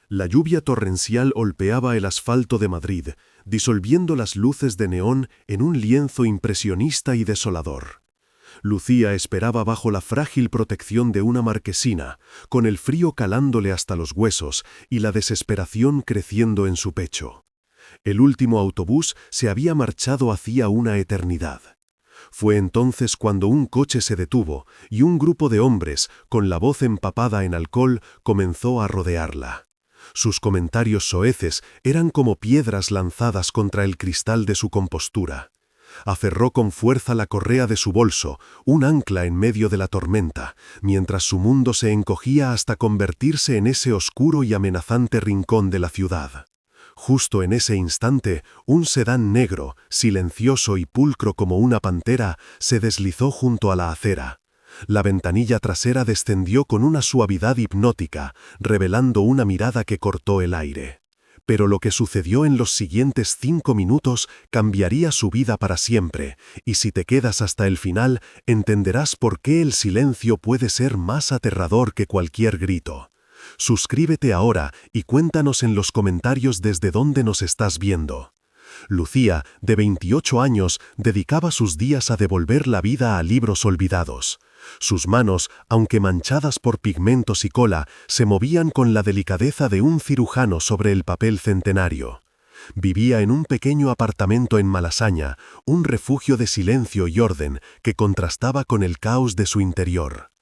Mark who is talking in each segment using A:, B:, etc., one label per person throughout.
A: La lluvia torrencial golpeaba el asfalto de Madrid, disolviendo las luces de neón en un lienzo impresionista y desolador. Lucía esperaba bajo la frágil protección de una marquesina, con el frío calándole hasta los huesos y la desesperación creciendo en su pecho. El último autobús se había marchado hacía una eternidad. Fue entonces cuando un coche se detuvo y un grupo de hombres, con la voz empapada en alcohol, comenzó a rodearla. Sus comentarios soeces eran como piedras lanzadas contra el cristal de su compostura. Aferró con fuerza la correa de su bolso, un ancla en medio de la tormenta, mientras su mundo se encogía hasta convertirse en ese oscuro y amenazante rincón de la ciudad. Justo en ese instante, un sedán negro, silencioso y pulcro como una pantera, se deslizó junto a la acera. La ventanilla trasera descendió con una suavidad hipnótica, revelando una mirada que cortó el aire. Pero lo que sucedió en los siguientes 5 minutos cambiaría su vida para siempre, y si te quedas hasta el final, entenderás por qué el silencio puede ser más aterrador que cualquier grito. Suscríbete ahora y cuéntanos en los comentarios desde dónde nos estás viendo. Lucía, de 28 años, dedicaba sus días a devolver la vida a libros olvidados. Sus manos, aunque manchadas por pigmentos y cola, se movían con la delicadeza de un cirujano sobre el papel centenario. Vivía en un pequeño apartamento en Malasaña, un refugio de silencio y orden que contrastaba con el caos de su interior.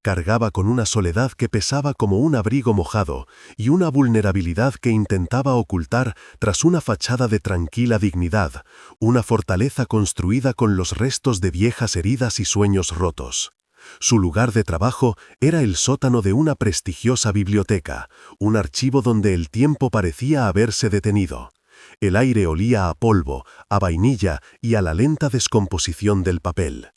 A: Cargaba con una soledad que pesaba como un abrigo mojado y una vulnerabilidad que intentaba ocultar tras una fachada de tranquila dignidad, una fortaleza construida con los restos de viejas heridas y sueños rotos. Su lugar de trabajo era el sótano de una prestigiosa biblioteca, un archivo donde el tiempo parecía haberse detenido. El aire olía a polvo, a vainilla y a la lenta descomposición del papel.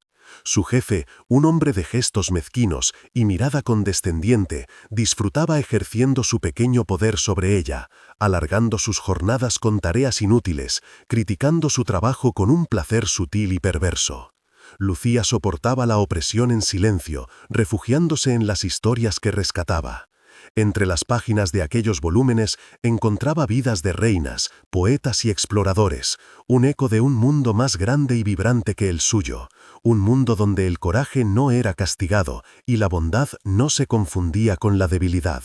A: Su jefe, un hombre de gestos mezquinos y mirada condescendiente, disfrutaba ejerciendo su pequeño poder sobre ella, alargando sus jornadas con tareas inútiles, criticando su trabajo con un placer sutil y perverso. Lucía soportaba la opresión en silencio, refugiándose en las historias que rescataba. Entre las páginas de aquellos volúmenes encontraba vidas de reinas, poetas y exploradores, un eco de un mundo más grande y vibrante que el suyo, un mundo donde el coraje no era castigado y la bondad no se confundía con la debilidad.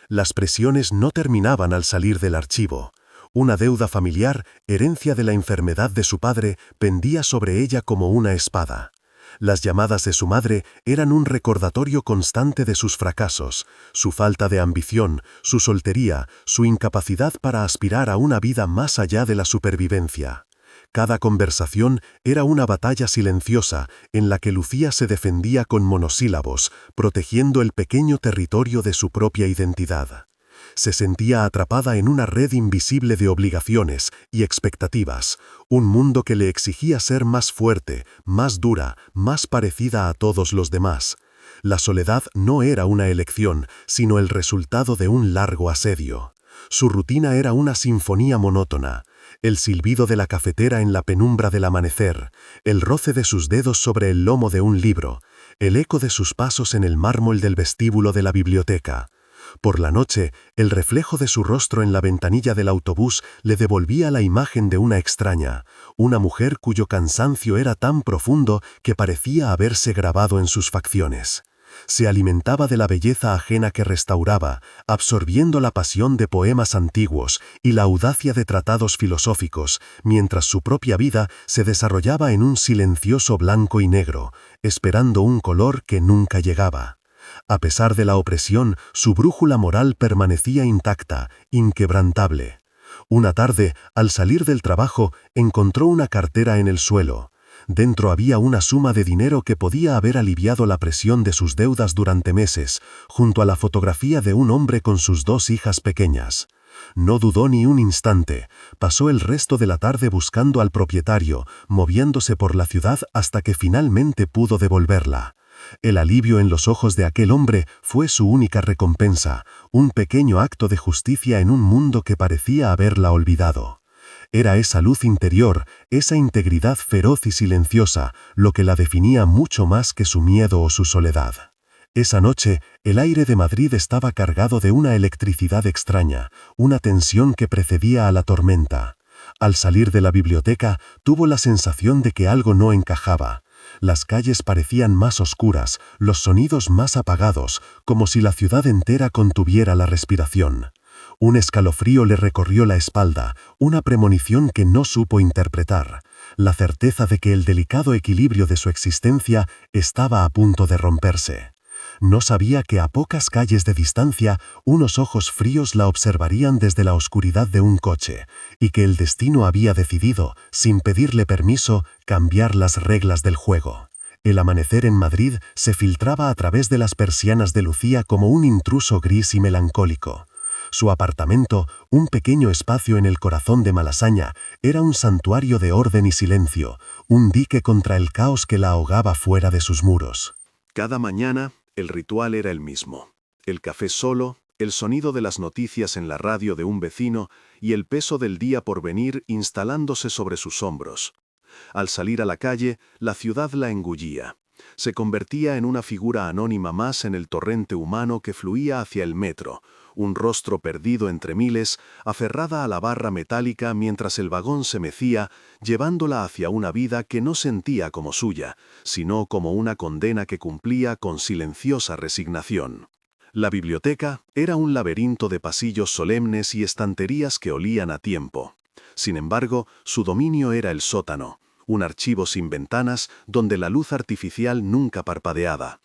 A: Las presiones no terminaban al salir del archivo. Una deuda familiar, herencia de la enfermedad de su padre, pendía sobre ella como una espada. Las llamadas de su madre eran un recordatorio constante de sus fracasos, su falta de ambición, su soltería, su incapacidad para aspirar a una vida más allá de la supervivencia. Cada conversación era una batalla silenciosa en la que Lucía se defendía con monosílabos, protegiendo el pequeño territorio de su propia identidad. Se sentía atrapada en una red invisible de obligaciones y expectativas, un mundo que le exigía ser más fuerte, más dura, más parecida a todos los demás. La soledad no era una elección, sino el resultado de un largo asedio. Su rutina era una sinfonía monótona, el silbido de la cafetera en la penumbra del amanecer, el roce de sus dedos sobre el lomo de un libro, el eco de sus pasos en el mármol del vestíbulo de la biblioteca. Por la noche, el reflejo de su rostro en la ventanilla del autobús le devolvía la imagen de una extraña, una mujer cuyo cansancio era tan profundo que parecía haberse grabado en sus facciones. Se alimentaba de la belleza ajena que restauraba, absorbiendo la pasión de poemas antiguos y la audacia de tratados filosóficos, mientras su propia vida se desarrollaba en un silencioso blanco y negro, esperando un color que nunca llegaba. A pesar de la opresión, su brújula moral permanecía intacta, inquebrantable. Una tarde, al salir del trabajo, encontró una cartera en el suelo. Dentro había una suma de dinero que podía haber aliviado la presión de sus deudas durante meses, junto a la fotografía de un hombre con sus 2 hijas pequeñas. No dudó ni un instante, pasó el resto de la tarde buscando al propietario, moviéndose por la ciudad hasta que finalmente pudo devolverla. El alivio en los ojos de aquel hombre fue su única recompensa, un pequeño acto de justicia en un mundo que parecía haberla olvidado. Era esa luz interior, esa integridad feroz y silenciosa, lo que la definía mucho más que su miedo o su soledad. Esa noche, el aire de Madrid estaba cargado de una electricidad extraña, una tensión que precedía a la tormenta. Al salir de la biblioteca, tuvo la sensación de que algo no encajaba. Las calles parecían más oscuras, los sonidos más apagados, como si la ciudad entera contuviera la respiración. Un escalofrío le recorrió la espalda, una premonición que no supo interpretar, la certeza de que el delicado equilibrio de su existencia estaba a punto de romperse. No sabía que a pocas calles de distancia unos ojos fríos la observarían desde la oscuridad de un coche, y que el destino había decidido, sin pedirle permiso, cambiar las reglas del juego. El amanecer en Madrid se filtraba a través de las persianas de Lucía como un intruso gris y melancólico. Su apartamento, un pequeño espacio en el corazón de Malasaña, era un santuario de orden y silencio, un dique contra el caos que la ahogaba fuera de sus muros. Cada mañana, el ritual era el mismo. El café solo, el sonido de las noticias en la radio de un vecino y el peso del día por venir instalándose sobre sus hombros. Al salir a la calle, la ciudad la engullía. Se convertía en una figura anónima más en el torrente humano que fluía hacia el metro, un rostro perdido entre miles, aferrada a la barra metálica mientras el vagón se mecía, llevándola hacia una vida que no sentía como suya, sino como una condena que cumplía con silenciosa resignación. La biblioteca era un laberinto de pasillos solemnes y estanterías que olían a tiempo. Sin embargo, su dominio era el sótano, un archivo sin ventanas donde la luz artificial nunca parpadeaba.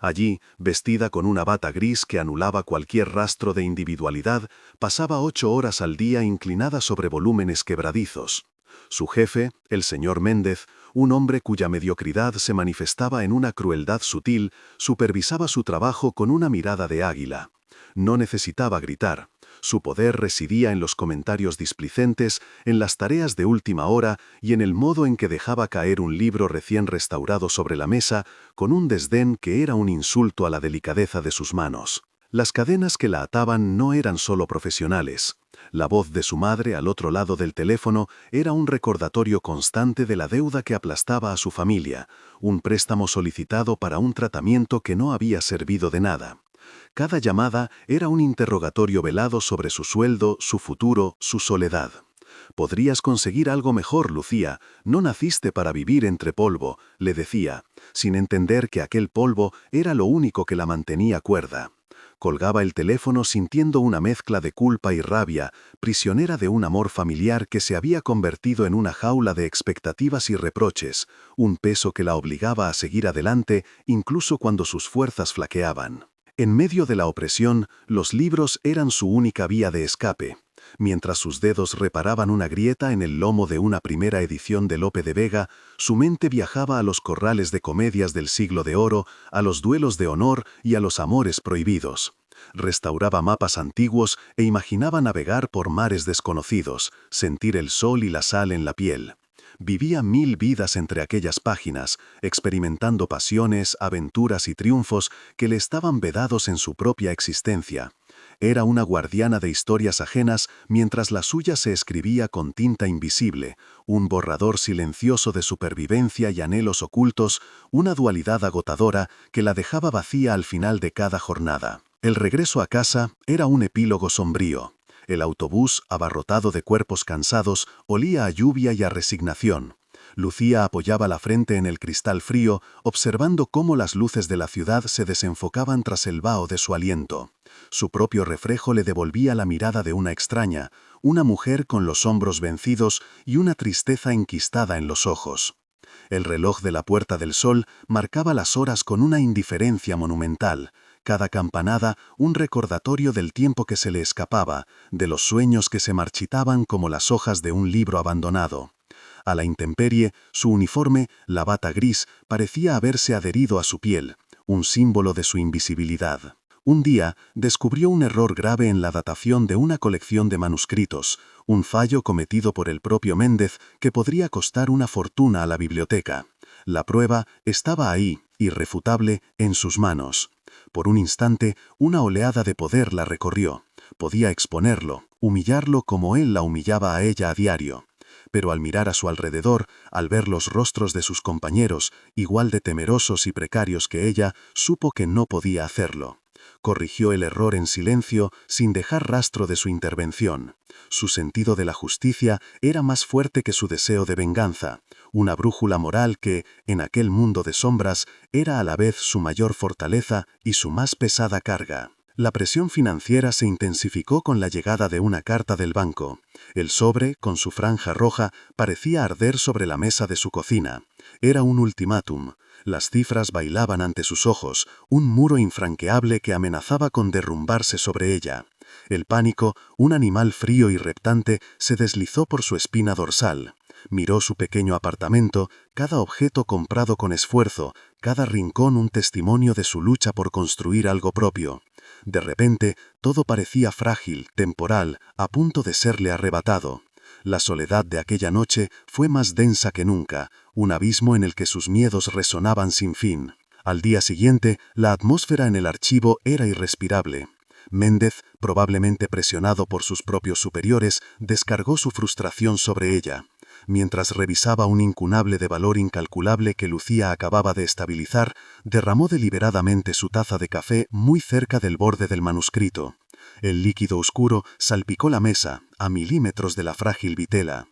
A: Allí, vestida con una bata gris que anulaba cualquier rastro de individualidad, pasaba 8 horas al día inclinada sobre volúmenes quebradizos. Su jefe, el señor Méndez, un hombre cuya mediocridad se manifestaba en una crueldad sutil, supervisaba su trabajo con una mirada de águila. No necesitaba gritar. Su poder residía en los comentarios displicentes, en las tareas de última hora y en el modo en que dejaba caer un libro recién restaurado sobre la mesa, con un desdén que era un insulto a la delicadeza de sus manos. Las cadenas que la ataban no eran solo profesionales. La voz de su madre al otro lado del teléfono era un recordatorio constante de la deuda que aplastaba a su familia, un préstamo solicitado para un tratamiento que no había servido de nada. Cada llamada era un interrogatorio velado sobre su sueldo, su futuro, su soledad. «Podrías conseguir algo mejor, Lucía. No naciste para vivir entre polvo», le decía, sin entender que aquel polvo era lo único que la mantenía cuerda. Colgaba el teléfono sintiendo una mezcla de culpa y rabia, prisionera de un amor familiar que se había convertido en una jaula de expectativas y reproches, un peso que la obligaba a seguir adelante incluso cuando sus fuerzas flaqueaban. En medio de la opresión, los libros eran su única vía de escape. Mientras sus dedos reparaban una grieta en el lomo de una primera edición de Lope de Vega, su mente viajaba a los corrales de comedias del siglo de oro, a los duelos de honor y a los amores prohibidos. Restauraba mapas antiguos e imaginaba navegar por mares desconocidos, sentir el sol y la sal en la piel. Vivía 1000 vidas entre aquellas páginas, experimentando pasiones, aventuras y triunfos que le estaban vedados en su propia existencia. Era una guardiana de historias ajenas mientras la suya se escribía con tinta invisible, un borrador silencioso de supervivencia y anhelos ocultos, una dualidad agotadora que la dejaba vacía al final de cada jornada. El regreso a casa era un epílogo sombrío. El autobús, abarrotado de cuerpos cansados, olía a lluvia y a resignación. Lucía apoyaba la frente en el cristal frío, observando cómo las luces de la ciudad se desenfocaban tras el vaho de su aliento. Su propio reflejo le devolvía la mirada de una extraña, una mujer con los hombros vencidos y una tristeza enquistada en los ojos. El reloj de la Puerta del Sol marcaba las horas con una indiferencia monumental. Cada campanada un recordatorio del tiempo que se le escapaba, de los sueños que se marchitaban como las hojas de un libro abandonado. A la intemperie, su uniforme, la bata gris, parecía haberse adherido a su piel, un símbolo de su invisibilidad. Un día descubrió un error grave en la datación de una colección de manuscritos, un fallo cometido por el propio Méndez que podría costar una fortuna a la biblioteca. La prueba estaba ahí, irrefutable, en sus manos. Por un instante, una oleada de poder la recorrió. Podía exponerlo, humillarlo como él la humillaba a ella a diario.
B: Pero al mirar a su alrededor, al ver los rostros de sus compañeros, igual de temerosos y precarios que ella, supo que no podía hacerlo. Corrigió el error en silencio, sin dejar rastro de su intervención. Su sentido de la justicia era más fuerte que su deseo de venganza, una brújula moral que, en aquel mundo de sombras, era a la vez su mayor fortaleza y su más pesada carga. La presión financiera se intensificó con la llegada de una carta del banco. El sobre, con su franja roja, parecía arder sobre la mesa de su cocina. Era un ultimátum. Las cifras bailaban ante sus ojos, un muro infranqueable que amenazaba con derrumbarse sobre ella. El pánico, un animal frío y reptante, se deslizó por su espina dorsal. Miró su pequeño apartamento, cada objeto comprado con esfuerzo, cada rincón un testimonio de su lucha por construir algo propio. De repente, todo parecía frágil, temporal, a punto de serle arrebatado. La soledad de aquella noche fue más densa que nunca, un abismo en el que sus miedos resonaban sin fin. Al día siguiente, la atmósfera en el archivo era irrespirable. Méndez, probablemente presionado por sus propios superiores, descargó su frustración sobre ella. Mientras revisaba un incunable de valor incalculable que Lucía acababa de estabilizar, derramó deliberadamente su taza de café muy cerca del borde del manuscrito. El líquido oscuro salpicó la mesa, a milímetros de la frágil vitela.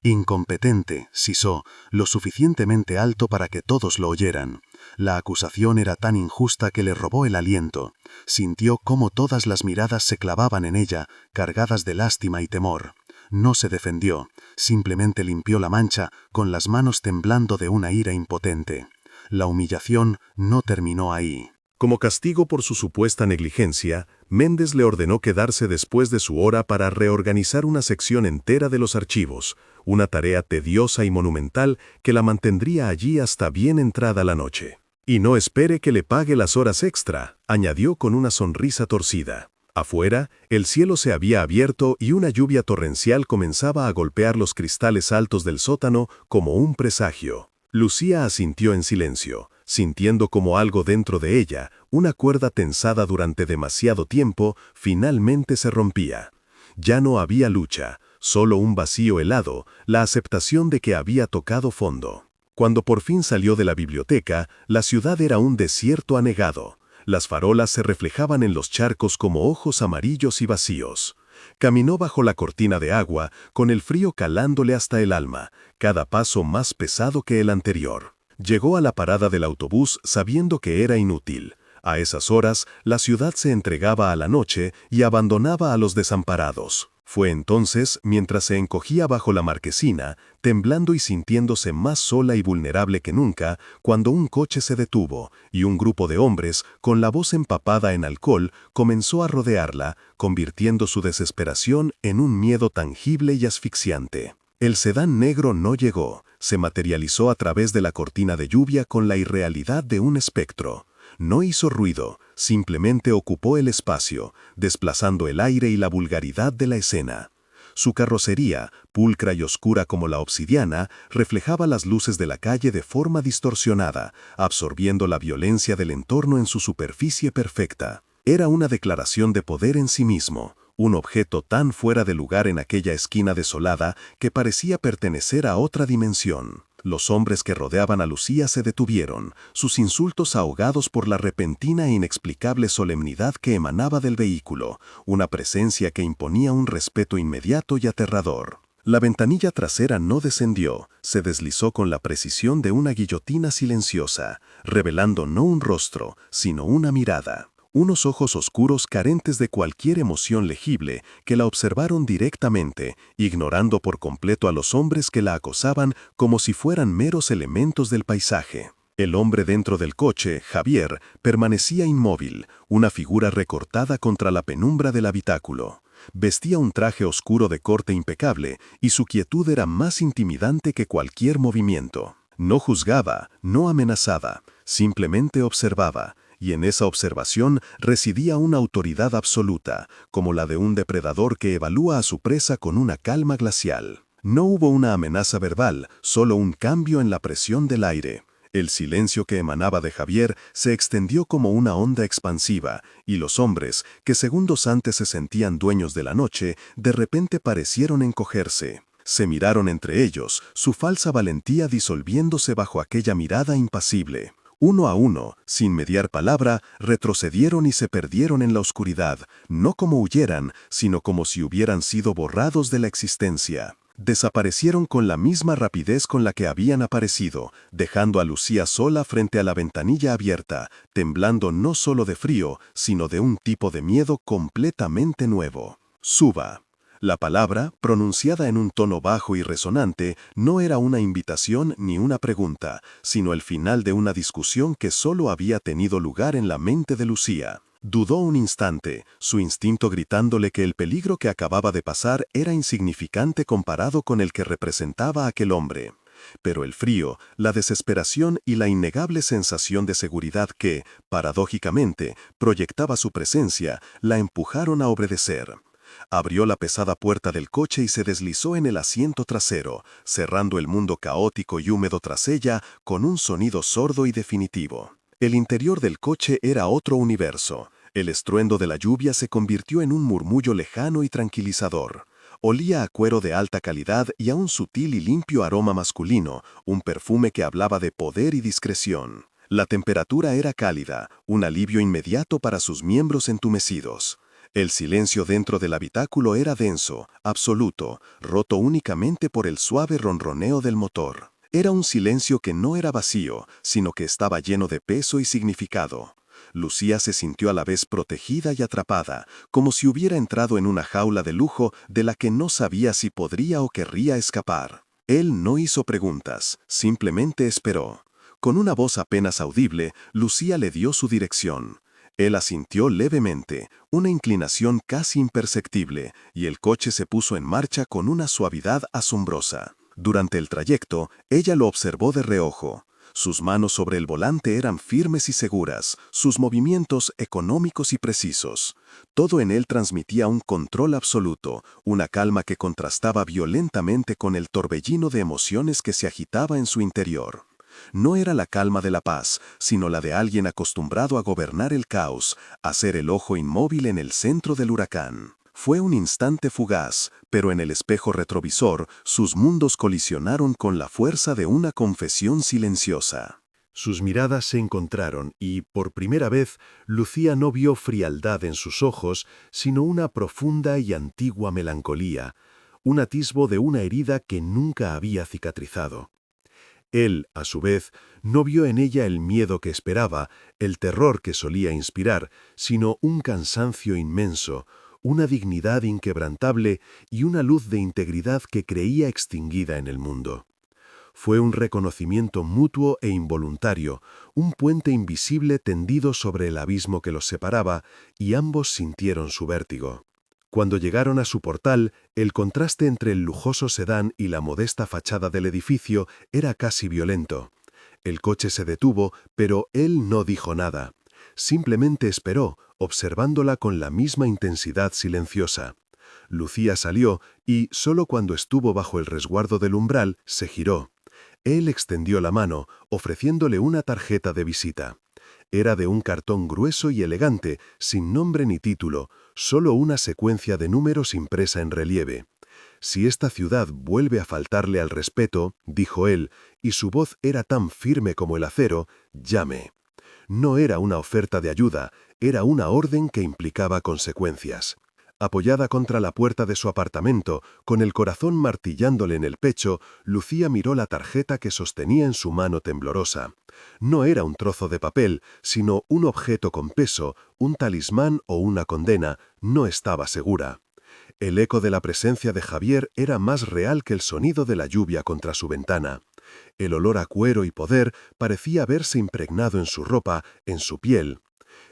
B: Incompetente, sisó, lo suficientemente alto para que todos lo oyeran. La acusación era tan injusta que le robó el aliento. Sintió cómo todas las miradas se clavaban en ella, cargadas de lástima y temor. No se defendió, simplemente limpió la mancha, con las manos temblando de una ira impotente. La humillación no terminó ahí.
A: Como castigo por su supuesta negligencia, Méndez le ordenó quedarse después de su hora para reorganizar una sección entera de los archivos, una tarea tediosa y monumental que la mantendría allí hasta bien entrada la noche. «Y no espere que le pague las horas extra», añadió con una sonrisa torcida. Afuera, el cielo se había abierto y una lluvia torrencial comenzaba a golpear los cristales altos del sótano como un presagio. Lucía asintió en silencio, sintiendo como algo dentro de ella, una cuerda tensada durante demasiado tiempo, finalmente se rompía. Ya no había lucha, solo un vacío helado, la aceptación de que había tocado fondo. Cuando por fin salió de la biblioteca, la ciudad era un desierto anegado. Las farolas se reflejaban en los charcos como ojos amarillos y vacíos. Caminó bajo la cortina de agua, con el frío calándole hasta el alma, cada paso más pesado que el anterior. Llegó a la parada del autobús sabiendo que era inútil. A esas horas, la ciudad se entregaba a la noche y abandonaba a los desamparados. Fue entonces, mientras se encogía bajo la marquesina, temblando y sintiéndose más sola y vulnerable que nunca, cuando un coche se detuvo y un grupo de hombres, con la voz empapada en alcohol, comenzó a rodearla, convirtiendo su desesperación en un miedo tangible y asfixiante. El sedán negro no llegó, se materializó a través de la cortina de lluvia con la irrealidad de un espectro. No hizo ruido, simplemente ocupó el espacio, desplazando el aire y la vulgaridad de la escena. Su carrocería, pulcra y oscura como la obsidiana, reflejaba las luces de la calle de forma distorsionada, absorbiendo la violencia del entorno en su superficie perfecta. Era una declaración de poder en sí mismo, un objeto tan fuera de lugar en aquella esquina desolada que parecía pertenecer a otra dimensión. Los hombres que rodeaban a Lucía se detuvieron, sus insultos ahogados por la repentina e inexplicable solemnidad que emanaba del vehículo, una presencia que imponía un respeto inmediato y aterrador. La ventanilla trasera no descendió, se deslizó con la precisión de una guillotina silenciosa, revelando no un rostro, sino una mirada. Unos ojos oscuros carentes de cualquier emoción legible que la observaron directamente, ignorando por completo a los hombres que la acosaban como si fueran meros elementos del paisaje. El hombre dentro del coche, Javier, permanecía inmóvil, una figura recortada contra la penumbra del habitáculo. Vestía un traje oscuro de corte impecable y su quietud era más intimidante que cualquier movimiento. No juzgaba, no amenazaba, simplemente observaba. Y en esa observación residía una autoridad absoluta, como la de un depredador que evalúa a su presa con una calma glacial. No hubo una amenaza verbal, solo un cambio en la presión del aire. El silencio que emanaba de Javier se extendió como una onda expansiva, y los hombres, que segundos antes se sentían dueños de la noche, de repente parecieron encogerse.
B: Se miraron entre ellos, su falsa valentía disolviéndose bajo aquella mirada impasible. Uno a uno, sin mediar palabra, retrocedieron y se perdieron en la oscuridad, no como huyeran, sino como si hubieran sido borrados de la existencia. Desaparecieron con la misma rapidez con la que habían aparecido, dejando a Lucía sola frente a la ventanilla abierta, temblando no solo de frío, sino de un tipo de miedo completamente nuevo. Suba. La palabra, pronunciada en un tono bajo y resonante, no era una invitación ni una pregunta, sino el final de una discusión que solo había tenido lugar en la mente de Lucía. Dudó un instante, su instinto gritándole que el peligro que acababa de pasar era insignificante comparado con el que representaba aquel hombre. Pero el frío, la desesperación y la innegable sensación de seguridad que, paradójicamente, proyectaba su presencia, la empujaron a obedecer. Abrió la pesada puerta del coche y se deslizó en el asiento trasero, cerrando el mundo caótico y húmedo tras ella con un sonido sordo y definitivo. El interior del coche era otro universo. El estruendo de la lluvia se convirtió en un murmullo lejano y tranquilizador. Olía a cuero de alta calidad y a un sutil y limpio aroma masculino, un perfume que hablaba de poder y discreción. La temperatura era cálida, un alivio inmediato para sus miembros entumecidos. El silencio dentro del habitáculo era denso, absoluto, roto únicamente por el suave ronroneo del motor. Era un silencio que no era vacío, sino que estaba lleno de peso y significado. Lucía se sintió a la vez protegida y atrapada, como si hubiera entrado en una jaula de lujo de la que no sabía si podría o querría escapar. Él no hizo preguntas, simplemente esperó. Con una voz apenas audible, Lucía le dio su dirección. Él asintió levemente, una inclinación casi imperceptible, y el coche se puso en marcha con una suavidad asombrosa. Durante el trayecto, ella lo observó de reojo. Sus manos sobre el volante eran firmes y seguras, sus movimientos económicos y precisos. Todo en él transmitía un control absoluto, una calma que contrastaba violentamente con el torbellino de emociones que se agitaba en su interior. No era la calma de la paz, sino la de alguien acostumbrado a gobernar el caos, a ser el ojo inmóvil en el centro del huracán. Fue un instante fugaz, pero en el espejo retrovisor, sus mundos colisionaron con la fuerza de una confesión silenciosa.
A: Sus miradas se encontraron y, por primera vez, Lucía no vio frialdad en sus ojos, sino una profunda y antigua melancolía, un atisbo de una herida que nunca había cicatrizado. Él, a su vez, no vio en ella el miedo que esperaba, el terror que solía inspirar, sino un cansancio inmenso, una dignidad inquebrantable y una luz de integridad que creía extinguida en el mundo. Fue un reconocimiento mutuo e involuntario, un puente invisible tendido sobre el abismo que los separaba, y ambos sintieron su vértigo. Cuando llegaron a su portal, el contraste entre el lujoso sedán y la modesta fachada del edificio era casi violento. El coche se detuvo, pero él no dijo nada. Simplemente esperó, observándola con la misma intensidad silenciosa. Lucía salió y, solo cuando estuvo bajo el resguardo del umbral, se giró. Él extendió la mano, ofreciéndole una tarjeta de visita. Era de un cartón grueso y elegante, sin nombre ni título, solo una secuencia de números impresa en relieve. «Si esta ciudad vuelve a faltarle al respeto», dijo él, y su voz era tan firme como el acero, «llame». No era una oferta de ayuda, era una orden que implicaba consecuencias. Apoyada contra la puerta de su apartamento, con el corazón martillándole en el pecho, Lucía miró la tarjeta que sostenía en su mano temblorosa. No era un trozo de papel, sino un objeto con peso, un talismán o una condena, no estaba segura. El eco de la presencia de Javier era más real que el sonido de la lluvia contra su ventana. El olor a cuero y poder parecía haberse impregnado en su ropa, en su piel.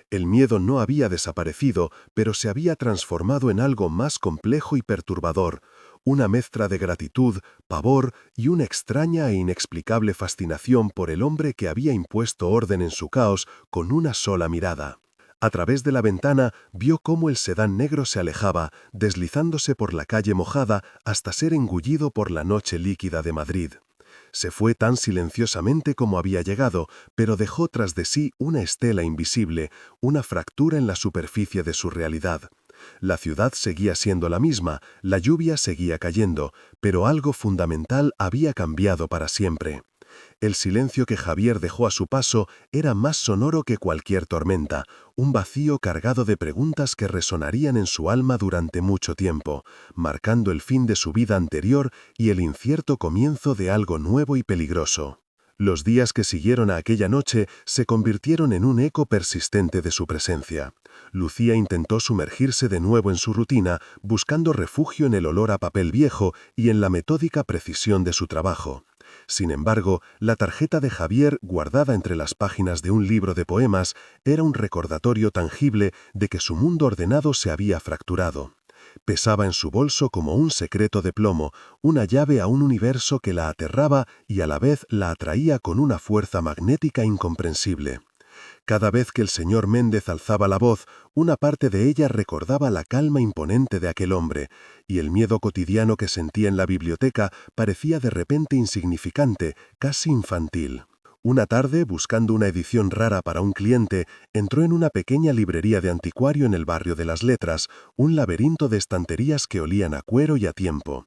A: El miedo no había desaparecido, pero se había transformado en algo más complejo y perturbador, una mezcla de gratitud, pavor y una extraña e inexplicable fascinación por el hombre que había impuesto orden en su caos con una sola mirada. A través de la ventana vio cómo el sedán negro se alejaba, deslizándose por la calle mojada hasta ser engullido por la noche líquida de Madrid. Se fue tan silenciosamente como había llegado, pero dejó tras de sí una estela invisible, una fractura en la superficie de su realidad. La ciudad seguía siendo la misma, la lluvia seguía cayendo, pero algo fundamental había cambiado para siempre. El silencio que Javier dejó a su paso era más sonoro que cualquier tormenta, un vacío cargado de preguntas que resonarían en su alma durante mucho tiempo, marcando el fin de su vida anterior y el incierto comienzo de algo nuevo y peligroso. Los días que siguieron a aquella noche se convirtieron en un eco persistente de su presencia. Lucía intentó sumergirse de nuevo en su rutina, buscando refugio en el olor a papel viejo y en la metódica precisión de su trabajo. Sin embargo, la tarjeta de Javier, guardada entre las páginas de un libro de poemas, era un recordatorio tangible de que su mundo ordenado se había fracturado. Pesaba en su bolso como un secreto de plomo, una llave a un universo que la aterraba y a la vez la atraía con una fuerza magnética incomprensible. Cada vez que el señor Méndez alzaba la voz, una parte de ella recordaba la calma imponente de aquel hombre, y el miedo cotidiano que sentía en la biblioteca parecía de repente insignificante, casi infantil. Una tarde, buscando una edición rara para un cliente, entró en una pequeña librería de anticuario en el barrio de las Letras, un laberinto de estanterías que olían a cuero y a tiempo.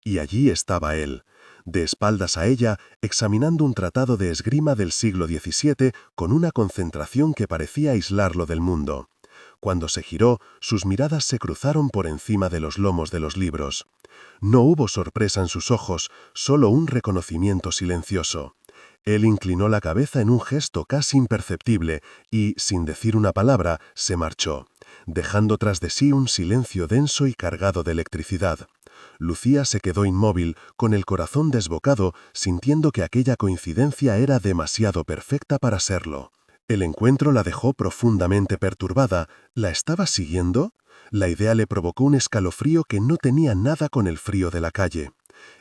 A: Y allí estaba él, de espaldas a ella, examinando un tratado de esgrima del siglo XVII con una concentración que parecía aislarlo del mundo. Cuando se giró, sus miradas se cruzaron por encima de los lomos de los libros. No hubo sorpresa en sus ojos, solo un reconocimiento silencioso. Él inclinó la cabeza en un gesto casi imperceptible y, sin decir una palabra, se marchó, dejando tras de sí un silencio denso y cargado de electricidad. Lucía se quedó inmóvil, con el corazón desbocado, sintiendo que aquella coincidencia era demasiado perfecta para serlo. El encuentro la dejó profundamente perturbada. ¿La estaba siguiendo? La idea le provocó un escalofrío que no tenía nada con el frío de la calle.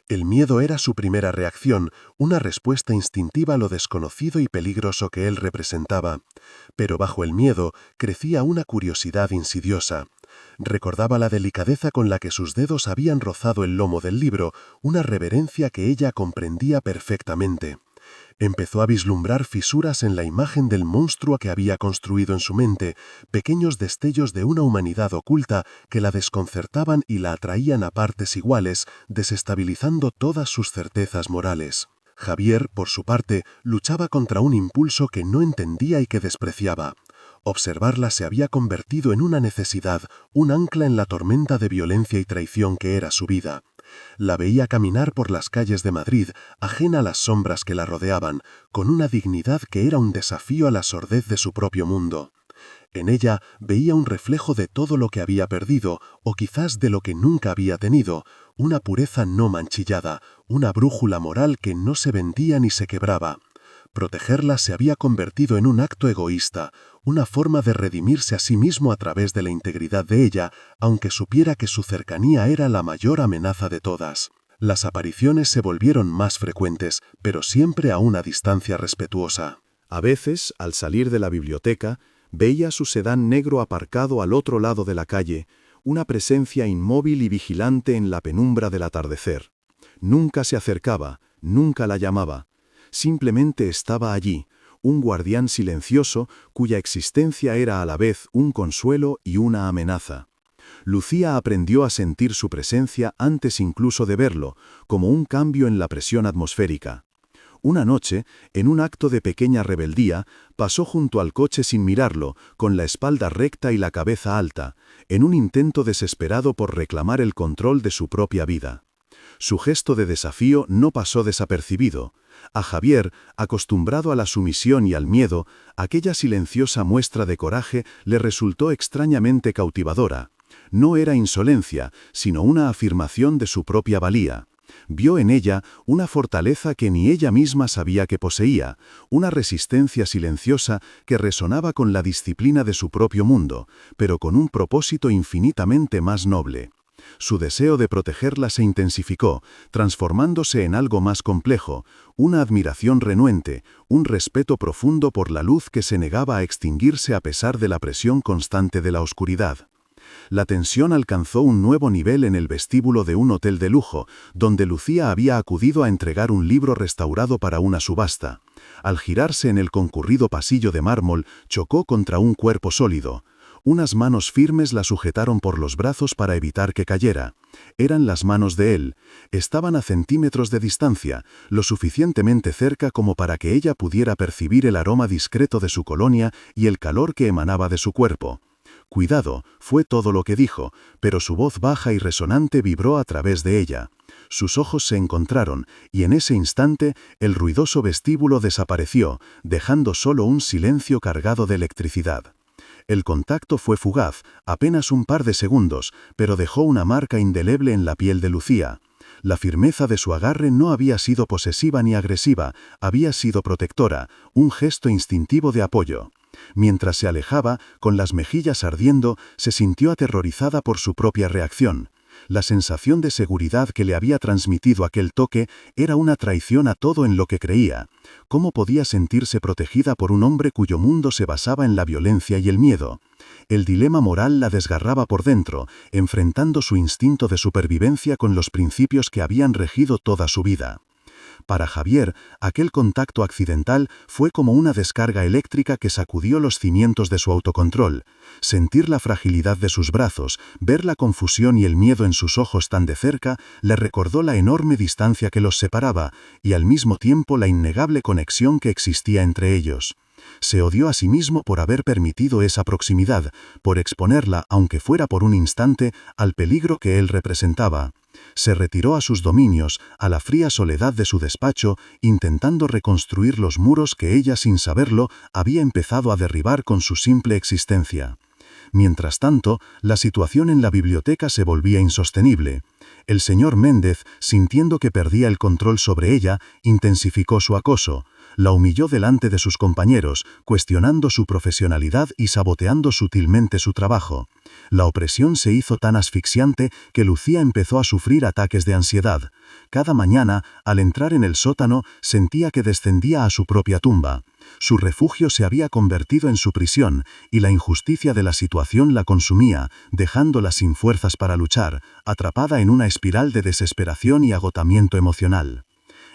A: El miedo era su primera reacción, una respuesta instintiva a lo desconocido y peligroso que él representaba. Pero bajo el miedo crecía una curiosidad insidiosa. Recordaba la delicadeza con la que sus dedos habían rozado el lomo del libro, una reverencia que ella comprendía perfectamente. Empezó a vislumbrar fisuras en la imagen del monstruo que había construido en su mente, pequeños destellos de una humanidad oculta que la desconcertaban y la atraían a partes iguales, desestabilizando todas sus certezas morales. Javier, por su parte, luchaba contra un impulso que no entendía y que despreciaba. Observarla se había convertido en una necesidad, un ancla en la tormenta de violencia y traición que era su vida. La veía caminar por las calles de Madrid, ajena a las sombras que la rodeaban, con una dignidad que era un desafío a la sordez de su propio mundo. En ella veía un reflejo de todo lo que había perdido, o quizás de lo que nunca había tenido, una pureza no manchillada, una brújula moral que no se vendía ni se quebraba. Protegerla se había convertido en un acto egoísta, una forma de redimirse a sí mismo a través de la integridad de ella, aunque supiera que su cercanía era la mayor amenaza de todas. Las apariciones se volvieron más frecuentes, pero siempre a una distancia respetuosa.
C: A veces, al salir de la biblioteca, veía su sedán negro aparcado al otro lado de la calle, una presencia inmóvil y vigilante en la penumbra del atardecer. Nunca se acercaba, nunca la llamaba. Simplemente estaba allí, un guardián silencioso cuya existencia era a la vez un consuelo y una amenaza. Lucía aprendió a sentir su presencia antes incluso de verlo, como un cambio en la presión atmosférica. Una noche, en un acto de pequeña rebeldía, pasó junto al coche sin mirarlo, con la espalda recta y la cabeza alta, en un intento desesperado por reclamar el control de su propia vida. Su gesto de desafío no pasó desapercibido. A Javier, acostumbrado a la sumisión y al miedo, aquella silenciosa muestra de coraje le resultó extrañamente cautivadora. No era insolencia, sino una afirmación de su propia valía. Vio en ella una fortaleza que ni ella misma sabía que poseía, una resistencia silenciosa que resonaba con la disciplina de su propio mundo, pero con un propósito infinitamente más noble. Su deseo de protegerla se intensificó, transformándose en algo más complejo, una admiración renuente, un respeto profundo por la luz que se negaba a extinguirse a pesar de la presión constante de la oscuridad. La tensión alcanzó un nuevo nivel en el vestíbulo de un hotel de lujo, donde Lucía había acudido a entregar un libro restaurado para una subasta. Al girarse en el concurrido pasillo de mármol, chocó contra un cuerpo sólido. Unas manos firmes la sujetaron por los brazos para evitar que cayera. Eran las manos de él. Estaban a centímetros de distancia, lo suficientemente cerca como para que ella pudiera percibir el aroma discreto de su colonia y el calor que emanaba de su cuerpo. «Cuidado», fue todo lo que dijo, pero su voz baja y resonante vibró a través de ella. Sus ojos se encontraron, y en ese instante el ruidoso vestíbulo desapareció, dejando solo un silencio cargado de electricidad. El contacto fue fugaz, apenas un par de segundos, pero dejó una marca indeleble en la piel de Lucía. La firmeza de su agarre no había sido posesiva ni agresiva, había sido protectora, un gesto instintivo de apoyo. Mientras se alejaba, con las mejillas ardiendo, se sintió aterrorizada por su propia reacción. La sensación de seguridad que le había transmitido aquel toque era una traición a todo en lo que creía. ¿Cómo podía sentirse protegida por un hombre cuyo mundo se basaba en la violencia y el miedo? El dilema moral la desgarraba por dentro, enfrentando su instinto de supervivencia con los principios que habían regido toda su vida. Para Javier, aquel contacto accidental fue como una descarga eléctrica que sacudió los cimientos de su autocontrol. Sentir la fragilidad de sus brazos, ver la confusión y el miedo en sus ojos tan de cerca, le recordó la enorme distancia que los separaba y al mismo tiempo la innegable conexión que existía entre ellos. Se odió a sí mismo por haber permitido esa proximidad, por exponerla, aunque fuera por un instante, al peligro que él representaba. Se retiró a sus dominios, a la fría soledad de su despacho, intentando reconstruir los muros que ella, sin saberlo, había empezado a derribar con su simple existencia. Mientras tanto, la situación en la biblioteca se volvía insostenible. El señor Méndez, sintiendo que perdía el control sobre ella, intensificó su acoso. La humilló delante de sus compañeros, cuestionando su profesionalidad y saboteando sutilmente su trabajo. La opresión se hizo tan asfixiante que Lucía empezó a sufrir ataques de ansiedad. Cada mañana, al entrar en el sótano, sentía que descendía a su propia tumba. Su refugio se había convertido en su prisión, y la injusticia de la situación la consumía, dejándola sin fuerzas para luchar, atrapada en una espiral de desesperación y agotamiento emocional.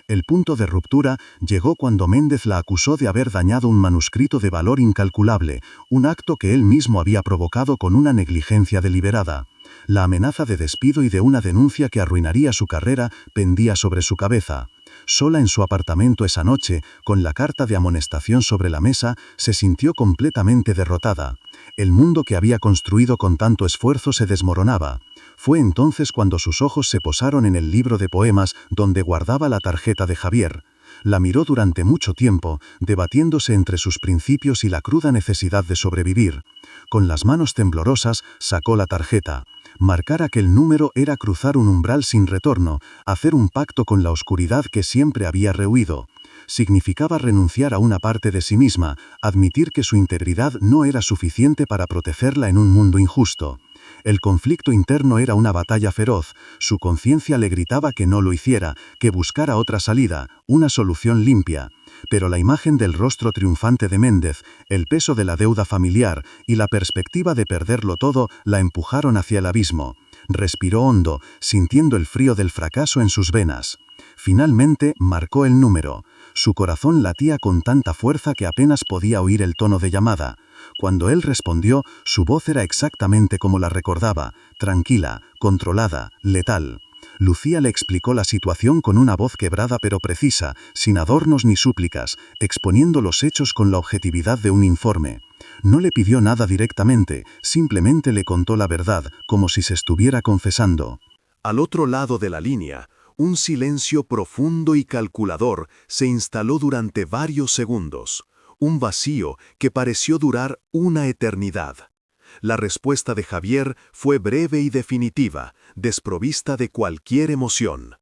C: El punto de ruptura llegó cuando Méndez la acusó de haber dañado un manuscrito de valor incalculable, un acto que él mismo había provocado con una negligencia deliberada. La amenaza de despido y de una denuncia que arruinaría su carrera pendía sobre su cabeza. Sola en su apartamento esa noche, con la carta de amonestación sobre la mesa, se sintió completamente derrotada. El mundo que había construido con tanto esfuerzo se desmoronaba. Fue entonces cuando sus ojos se posaron en el libro de poemas donde guardaba la tarjeta de Javier. La miró durante mucho tiempo, debatiéndose entre sus principios y la cruda necesidad de sobrevivir. Con las manos temblorosas, sacó la tarjeta. Marcar aquel número era cruzar un umbral sin retorno, hacer un pacto con la oscuridad que siempre había rehuido. Significaba renunciar a una parte de sí misma, admitir que su integridad no era suficiente para protegerla en un mundo injusto. El conflicto interno era una batalla feroz, su conciencia le gritaba que no lo hiciera, que buscara otra salida, una solución limpia. Pero la imagen del rostro triunfante de Méndez, el peso de la deuda familiar y la perspectiva de perderlo todo la empujaron hacia el abismo. Respiró hondo, sintiendo el frío del fracaso en sus venas. Finalmente marcó el número. Su corazón latía con tanta fuerza que apenas podía oír el tono de llamada. Cuando él respondió, su voz era exactamente como la recordaba, tranquila, controlada, letal. Lucía le explicó la situación con una voz quebrada pero precisa, sin adornos ni súplicas, exponiendo los hechos con la objetividad de un informe. No le pidió nada directamente, simplemente le contó la verdad, como si se estuviera confesando.
A: Al otro lado de la línea, un silencio profundo y calculador se instaló durante varios segundos, un vacío que pareció durar una eternidad. La respuesta de Javier fue breve y definitiva, desprovista de cualquier emoción.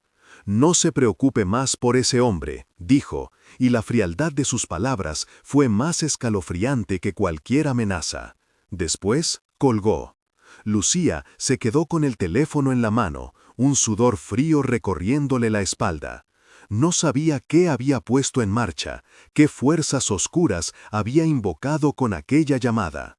A: «No se preocupe más por ese hombre», dijo, y la frialdad de sus palabras fue más escalofriante que cualquier amenaza. Después, colgó. Lucía se quedó con el teléfono en la mano, un sudor frío recorriéndole la espalda. No sabía qué había puesto en marcha, qué fuerzas oscuras había invocado con aquella llamada.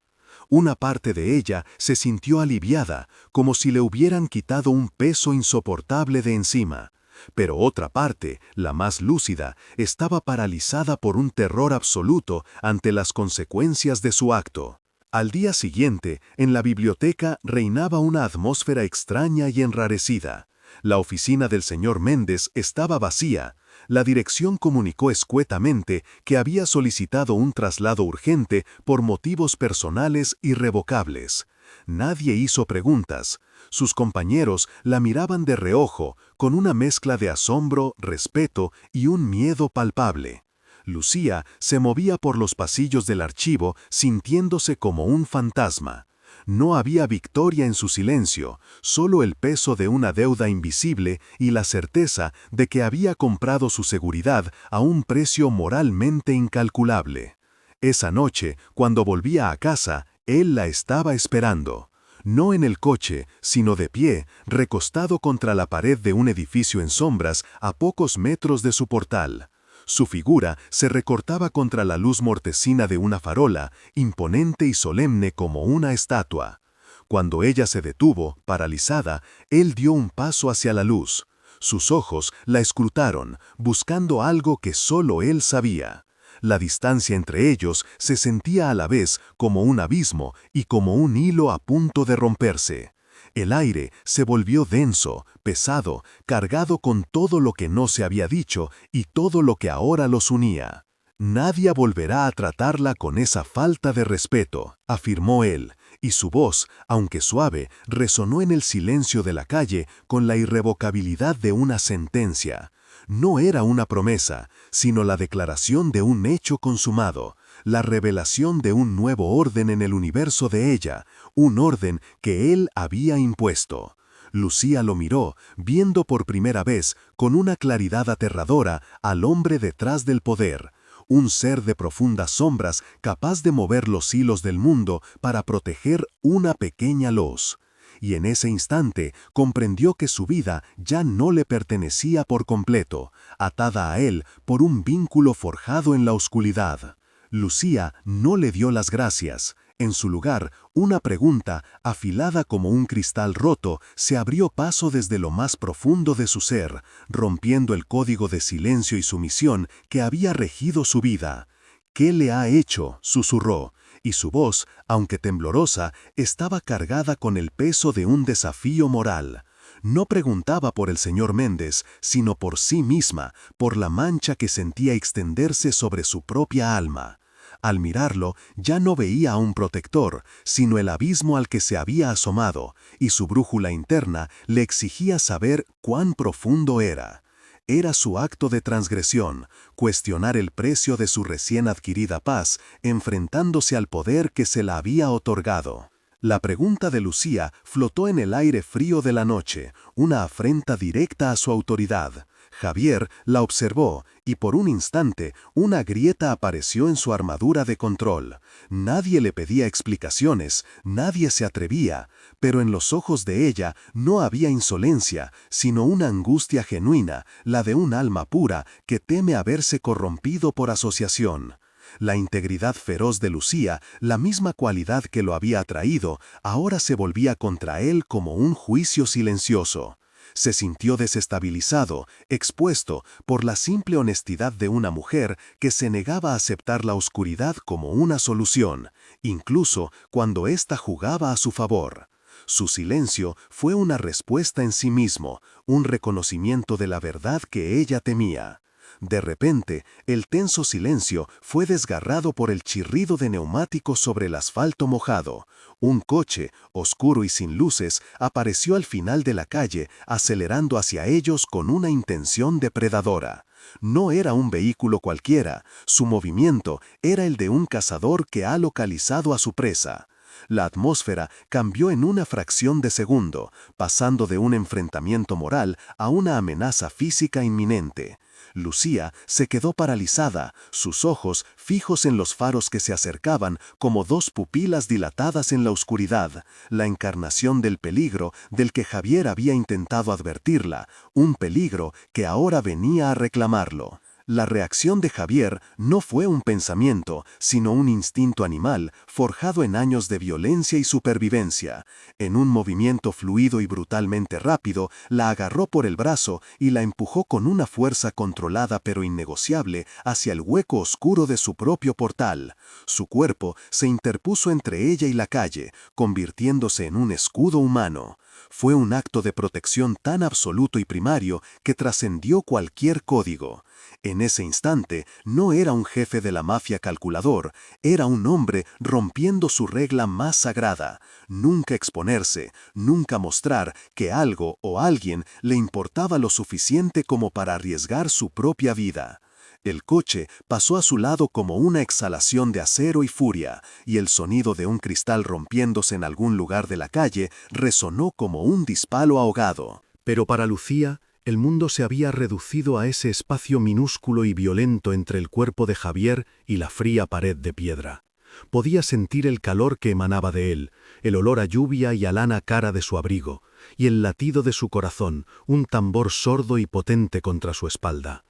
A: Una parte de ella se sintió aliviada, como si le hubieran quitado un peso insoportable de encima. Pero otra parte, la más lúcida, estaba paralizada por un terror absoluto ante las consecuencias de su acto. Al día siguiente, en la biblioteca reinaba una atmósfera extraña y enrarecida. La oficina del señor Méndez estaba vacía. La dirección comunicó escuetamente que había solicitado un traslado urgente por motivos personales irrevocables. Nadie hizo preguntas. Sus compañeros la miraban de reojo, con una mezcla de asombro, respeto y un miedo palpable. Lucía se movía por los pasillos del archivo sintiéndose como un fantasma. No había victoria en su silencio, solo el peso de una deuda invisible y la certeza de que había comprado su seguridad a un precio moralmente incalculable. Esa noche, cuando volvía a casa, él la estaba esperando. No en el coche, sino de pie, recostado contra la pared de un edificio en sombras a pocos metros de su portal. Su figura se recortaba contra la luz mortecina de una farola, imponente y solemne como una estatua. Cuando ella se detuvo, paralizada, él dio un paso hacia la luz. Sus ojos la escrutaron, buscando algo que solo él sabía. La distancia entre ellos se sentía a la vez como un abismo y como un hilo a punto de romperse. El aire se volvió denso, pesado, cargado con todo lo que no se había dicho y todo lo que ahora los unía. «Nadie volverá a tratarla con esa falta de respeto», afirmó él, y su voz, aunque suave, resonó en el silencio de la calle con la irrevocabilidad de una sentencia. No era una promesa, sino la declaración de un hecho consumado, la revelación de un nuevo orden en el universo de ella, un orden que él había impuesto. Lucía lo miró, viendo por primera vez, con una claridad aterradora, al hombre detrás del poder, un ser de profundas sombras capaz de mover los hilos del mundo para proteger una pequeña luz. Y en ese instante comprendió que su vida ya no le pertenecía por completo, atada a él por un vínculo forjado en la oscuridad. Lucía no le dio las gracias. En su lugar, una pregunta, afilada como un cristal roto, se abrió paso desde lo más profundo de su ser, rompiendo el código de silencio y sumisión que había regido su vida. «¿Qué le ha hecho?», susurró, y su voz, aunque temblorosa, estaba cargada con el peso de un desafío moral. No preguntaba por el señor Méndez, sino por sí misma, por la mancha que sentía extenderse sobre su propia alma. Al mirarlo, ya no veía a un protector, sino el abismo al que se había asomado, y su brújula interna le exigía saber cuán profundo era. Era su acto de transgresión, cuestionar el precio de su recién adquirida paz, enfrentándose al poder que se la había otorgado. La pregunta de Lucía flotó en el aire frío de la noche, una afrenta directa a su autoridad. Javier la observó, y por un instante una grieta apareció en su armadura de control. Nadie le pedía explicaciones, nadie se atrevía, pero en los ojos de ella no había insolencia, sino una angustia genuina, la de un alma pura que teme haberse corrompido por asociación. La integridad feroz de Lucía, la misma cualidad que lo había atraído, ahora se volvía contra él como un juicio silencioso. Se sintió desestabilizado, expuesto por la simple honestidad de una mujer que se negaba a aceptar la oscuridad como una solución, incluso cuando ésta jugaba a su favor. Su silencio fue una respuesta en sí mismo, un reconocimiento de la verdad que ella temía. De repente, el tenso silencio fue desgarrado por el chirrido de neumáticos sobre el asfalto mojado. Un coche, oscuro y sin luces, apareció al final de la calle, acelerando hacia ellos con una intención depredadora. No era un vehículo cualquiera, su movimiento era el de un cazador que ha localizado a su presa. La atmósfera cambió en una fracción de segundo, pasando de un enfrentamiento moral a una amenaza física inminente. Lucía se quedó paralizada, sus ojos fijos en los faros que se acercaban como dos pupilas dilatadas en la oscuridad, la encarnación del peligro del que Javier había intentado advertirla, un peligro que ahora venía a reclamarlo.
B: La reacción de Javier no fue un pensamiento, sino un instinto animal forjado en años de violencia y supervivencia. En un movimiento fluido y brutalmente rápido, la agarró por el brazo y la empujó con una fuerza controlada pero innegociable hacia el hueco oscuro de su propio portal. Su cuerpo se interpuso entre ella y la calle, convirtiéndose en un escudo humano. Fue un acto de protección tan absoluto y primario que trascendió cualquier código. En ese instante, no era un jefe de la mafia calculador, era un hombre rompiendo su regla más sagrada: nunca exponerse, nunca mostrar que algo o alguien le importaba lo suficiente como para arriesgar su propia vida. El coche pasó a su lado como una exhalación de acero y furia, y el sonido de un cristal rompiéndose en algún lugar de la calle resonó como un disparo ahogado.
A: Pero para Lucía, el mundo se había reducido a ese espacio minúsculo y violento entre el cuerpo de Javier y la fría pared de piedra. Podía sentir el calor que emanaba de él, el olor a lluvia y a lana cara de su abrigo, y el latido de su corazón, un tambor sordo y potente contra su espalda.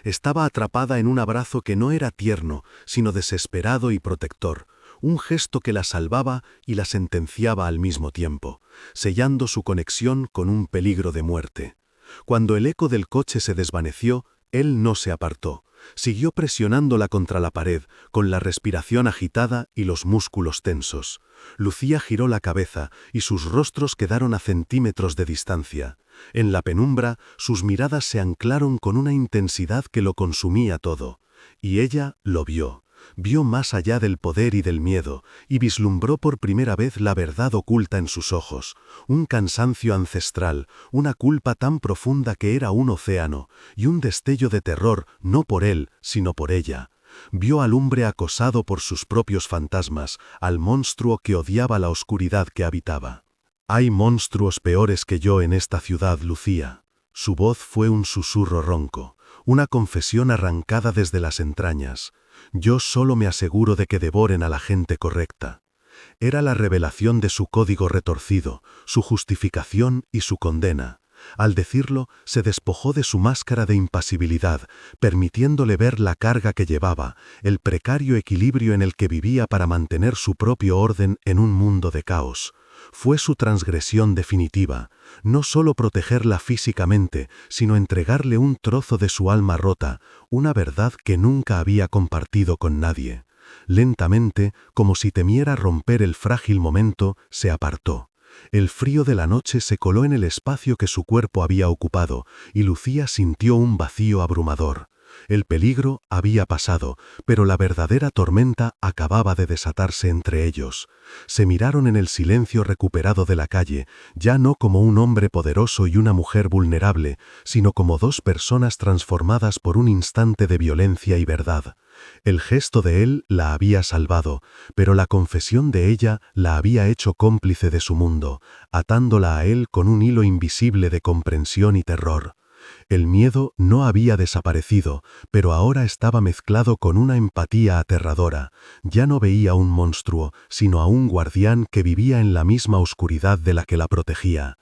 A: Estaba atrapada en un abrazo que no era tierno, sino desesperado y protector, un gesto que la salvaba y la sentenciaba al mismo tiempo, sellando su conexión con un peligro de muerte. Cuando el eco del coche se desvaneció, él no se apartó. Siguió presionándola contra la pared, con la respiración agitada y los músculos tensos. Lucía giró la cabeza y sus rostros quedaron a centímetros de distancia. En la penumbra, sus miradas se anclaron con una intensidad que lo consumía todo. Y ella lo vio. Vio más allá del poder y del miedo, y vislumbró por primera vez la verdad oculta en sus ojos, un cansancio ancestral, una culpa tan profunda que era un océano, y un destello de terror no por él, sino por ella. Vio al hombre acosado por sus propios fantasmas, al monstruo que odiaba la oscuridad que habitaba. «Hay monstruos peores que yo en esta ciudad, Lucía». Su voz fue un susurro ronco, una confesión arrancada desde las entrañas. «Yo solo me aseguro de que devoren a la gente correcta». Era la revelación de su código retorcido, su justificación y su condena. Al decirlo, se despojó de su máscara de impasibilidad, permitiéndole ver la carga que llevaba, el precario equilibrio en el que vivía para mantener su propio orden en un mundo de caos. Fue su transgresión definitiva, no solo protegerla físicamente, sino entregarle un trozo de su alma rota, una verdad que nunca había compartido con nadie. Lentamente, como si temiera romper el frágil momento, se apartó. El frío de la noche se coló en el espacio que su cuerpo había ocupado, y Lucía sintió un vacío abrumador. El peligro había pasado, pero la verdadera tormenta acababa de desatarse entre ellos. Se miraron en el silencio recuperado de la calle, ya no como un hombre poderoso y una mujer vulnerable, sino como dos personas transformadas por un instante de violencia y verdad. El gesto de él la había salvado, pero la confesión de ella la había hecho cómplice de su mundo, atándola a él con un hilo invisible de comprensión y terror. El miedo no había desaparecido, pero ahora estaba mezclado con una empatía aterradora. Ya no veía a un monstruo, sino a un guardián que vivía en la misma oscuridad de la que la protegía.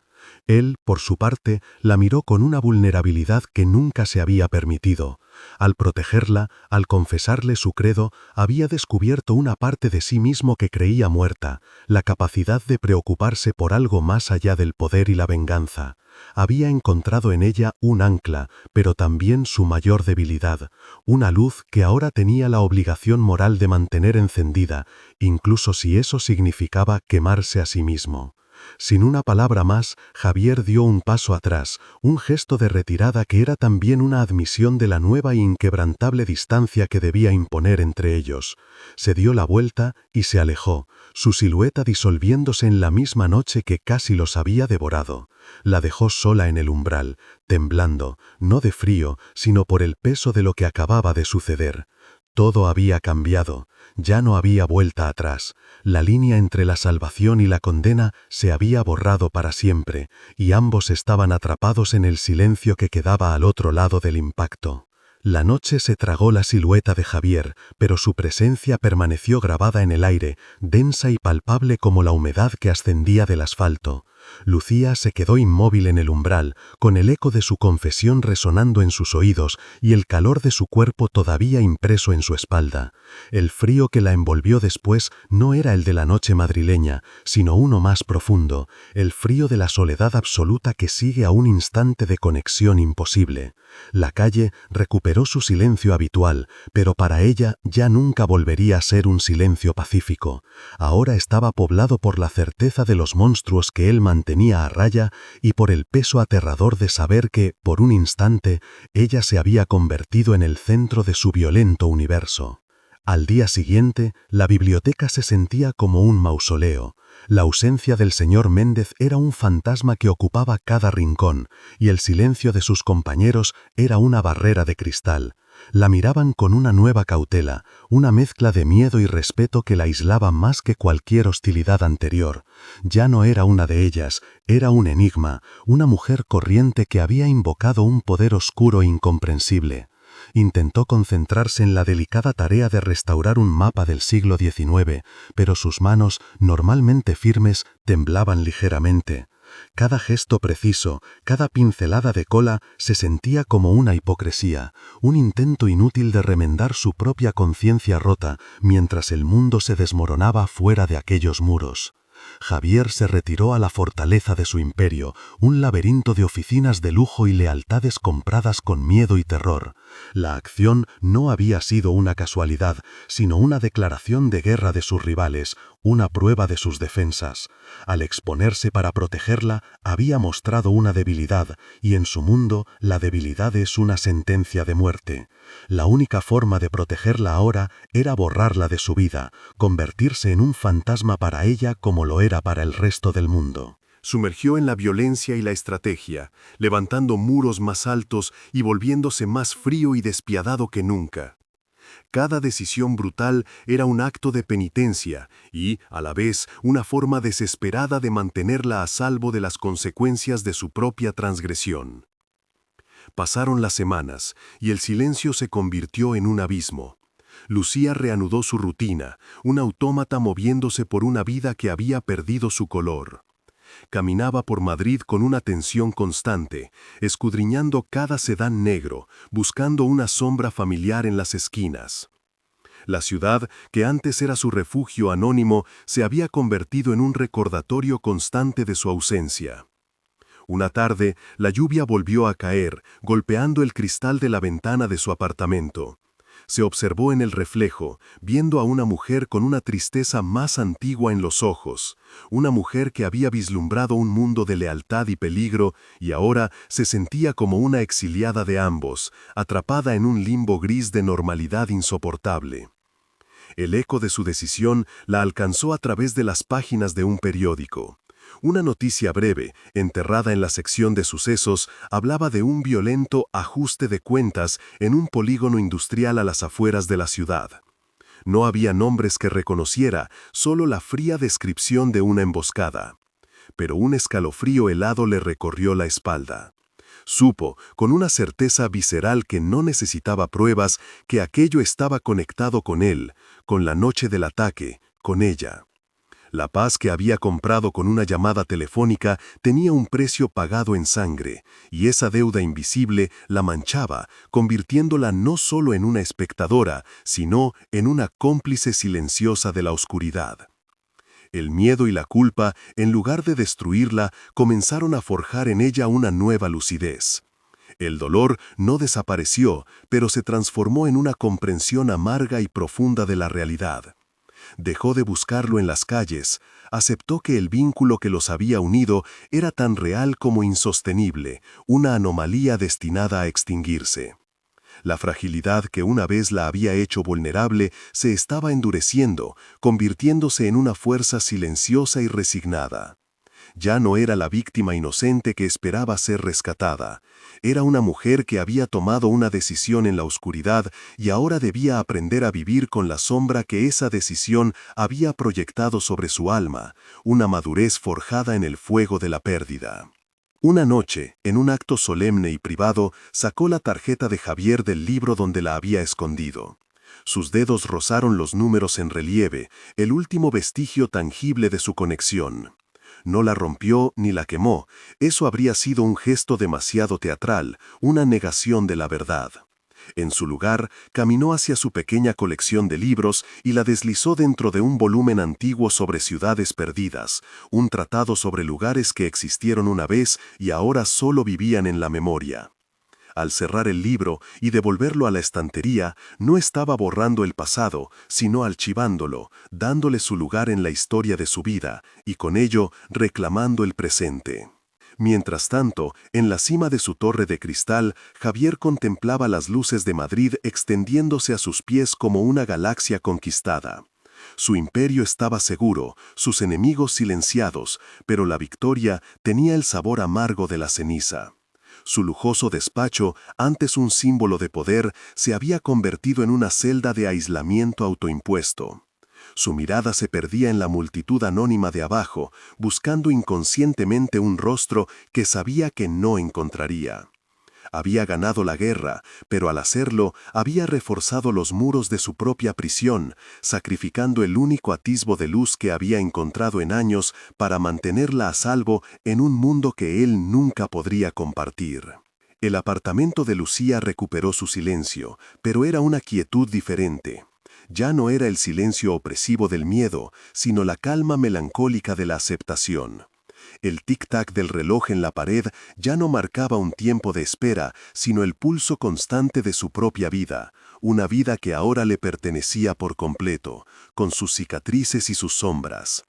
A: Él, por su parte, la miró con una vulnerabilidad que nunca se había permitido. Al protegerla, al confesarle su credo, había descubierto una parte de sí mismo que creía muerta, la capacidad de preocuparse por algo más allá del poder y la venganza. Había encontrado en ella un ancla, pero también su mayor debilidad, una luz que ahora tenía la obligación moral de mantener encendida, incluso si eso significaba quemarse a sí mismo. Sin una palabra más, Javier dio un paso atrás, un gesto de retirada que era también una admisión de la nueva e inquebrantable distancia que debía imponer entre ellos. Se dio la vuelta y se alejó, su silueta disolviéndose en la misma noche que casi los había devorado. La dejó sola en el umbral, temblando, no de frío, sino por el peso de lo que acababa de suceder. Todo había cambiado, ya no había vuelta atrás. La línea entre la salvación y la condena se había borrado para siempre, y ambos estaban atrapados en el silencio que quedaba al otro lado del impacto. La noche se tragó la silueta de Javier, pero su presencia permaneció grabada en el aire, densa y palpable como la humedad que ascendía del asfalto.
B: Lucía se quedó inmóvil en el umbral, con el eco de su confesión resonando en sus oídos y el calor de su cuerpo todavía impreso en su espalda. El frío que la envolvió después no era el de la noche madrileña, sino uno más profundo, el frío de la soledad absoluta que sigue a un instante de conexión imposible. La calle recuperó su silencio habitual, pero para ella ya nunca volvería a ser un silencio pacífico. Ahora estaba poblado por la certeza de los monstruos que él mantenía a raya y por el peso aterrador de saber que, por un instante, ella se había convertido en el centro de su violento universo. Al día siguiente, la biblioteca se sentía como un mausoleo. La ausencia del señor Méndez era un fantasma que ocupaba cada rincón, y el silencio de sus compañeros era una barrera de cristal. La miraban con una nueva cautela, una mezcla de miedo y respeto que la aislaba más que cualquier hostilidad anterior. Ya no era una de ellas, era un enigma, una mujer corriente que había invocado un poder oscuro e incomprensible. Intentó concentrarse en la delicada tarea de restaurar un mapa del siglo XIX, pero sus manos, normalmente firmes, temblaban ligeramente. Cada gesto preciso, cada pincelada de cola se sentía como una hipocresía, un intento inútil de remendar su propia conciencia rota mientras el mundo se desmoronaba fuera de aquellos muros. Javier se retiró a la fortaleza de su imperio, un laberinto de oficinas de lujo y lealtades compradas con miedo y terror. La acción no había sido una casualidad, sino una declaración de guerra de sus rivales, una prueba de sus defensas. Al exponerse para protegerla, había mostrado una debilidad, y en su mundo la debilidad es una sentencia de muerte. La única forma de protegerla ahora era borrarla de su vida, convertirse en un fantasma para ella como lo era para el resto del mundo.
A: Sumergió en la violencia y la estrategia, levantando muros más altos y volviéndose más frío y despiadado que nunca. Cada decisión brutal era un acto de penitencia y, a la vez, una forma desesperada de mantenerla a salvo de las consecuencias de su propia transgresión. Pasaron las semanas y el silencio se convirtió en un abismo. Lucía reanudó su rutina, un autómata moviéndose por una vida que había perdido su color. Caminaba por Madrid con una tensión constante, escudriñando cada sedán negro, buscando una sombra familiar en las esquinas. La ciudad, que antes era su refugio anónimo, se había convertido en un recordatorio constante de su ausencia. Una tarde, la lluvia volvió a caer, golpeando el cristal de la ventana de su apartamento. Se observó en el reflejo, viendo a una mujer con una tristeza más antigua en los ojos, una mujer que había vislumbrado un mundo de lealtad y peligro y ahora se sentía como una exiliada de ambos, atrapada en un limbo gris de normalidad insoportable. El eco de su decisión la alcanzó a través de las páginas de un periódico. Una noticia breve, enterrada en la sección de sucesos, hablaba de un violento ajuste de cuentas en un polígono industrial a las afueras de la ciudad. No había nombres que reconociera, solo la fría descripción de una emboscada. Pero un escalofrío helado le recorrió la espalda. Supo, con una certeza visceral que no necesitaba pruebas, que aquello estaba conectado con él, con la noche del ataque, con ella. La paz que había comprado con una llamada telefónica tenía un precio pagado en sangre, y esa deuda invisible la manchaba, convirtiéndola no solo en una espectadora, sino en una cómplice silenciosa de la oscuridad. El miedo y la culpa, en lugar de destruirla, comenzaron a forjar en ella una nueva lucidez. El dolor no desapareció, pero se transformó en una comprensión amarga y profunda de la realidad. Dejó de buscarlo en las calles, aceptó que el vínculo que los había unido era tan real como insostenible, una anomalía destinada a extinguirse. La fragilidad que una vez la había hecho vulnerable se estaba endureciendo, convirtiéndose en una fuerza silenciosa y resignada. Ya no era la víctima inocente que esperaba ser rescatada. Era una mujer que había tomado una decisión en la oscuridad y ahora debía aprender a vivir con la sombra que esa decisión había proyectado sobre su alma, una madurez forjada en el fuego de la pérdida. Una noche, en un acto solemne y privado, sacó la tarjeta de Javier del libro donde la había escondido. Sus dedos rozaron los números en relieve, el último vestigio tangible de su conexión. No la rompió ni la quemó. Eso habría sido un gesto demasiado teatral, una negación de la verdad. En su lugar, caminó hacia su pequeña colección de libros y la deslizó dentro de un volumen antiguo sobre ciudades perdidas, un tratado sobre lugares que existieron una vez y ahora solo vivían en la memoria. Al cerrar el libro y devolverlo a la estantería, no estaba borrando el pasado, sino archivándolo, dándole su lugar en la historia de su vida, y con ello reclamando el presente. Mientras tanto, en la cima de su torre de cristal, Javier contemplaba las luces de Madrid extendiéndose a sus pies como una galaxia conquistada. Su imperio estaba seguro, sus enemigos silenciados, pero la victoria tenía el sabor amargo de la ceniza. Su lujoso despacho, antes un símbolo de poder, se había convertido en una celda de aislamiento autoimpuesto. Su mirada se perdía en la multitud anónima de abajo, buscando inconscientemente un rostro que sabía que no encontraría. Había ganado la guerra, pero al hacerlo había reforzado los muros de su propia prisión, sacrificando el único atisbo de luz que había encontrado en años para mantenerla a salvo en un mundo que él nunca podría compartir. El apartamento de Lucía recuperó su silencio, pero era una quietud diferente. Ya no era el silencio opresivo del miedo, sino la calma melancólica de la aceptación. El tic-tac del reloj en la pared ya no marcaba un tiempo de espera, sino el pulso constante de su propia vida, una vida que ahora le pertenecía por completo, con sus cicatrices y sus sombras.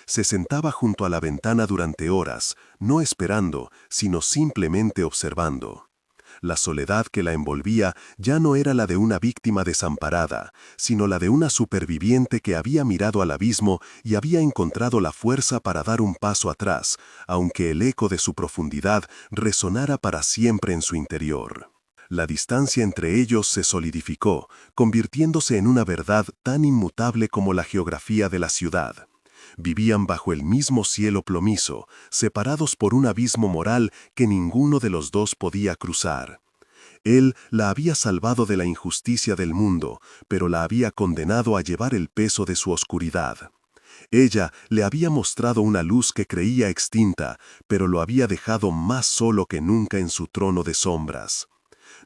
A: Se sentaba junto a la ventana durante horas, no esperando, sino simplemente observando. La soledad que la envolvía ya no era la de una víctima desamparada, sino la de una superviviente que había mirado al abismo y había encontrado la fuerza para dar un paso atrás, aunque el eco de su profundidad resonara para siempre en su interior. La distancia entre ellos se solidificó, convirtiéndose en una verdad tan inmutable como la geografía de la ciudad. Vivían bajo el mismo cielo plomizo, separados por un abismo moral que ninguno de los dos podía cruzar. Él la había salvado de la injusticia del mundo, pero la había condenado a llevar el peso de su oscuridad. Ella le había mostrado una luz que creía extinta, pero lo había dejado más solo que nunca en su trono de sombras.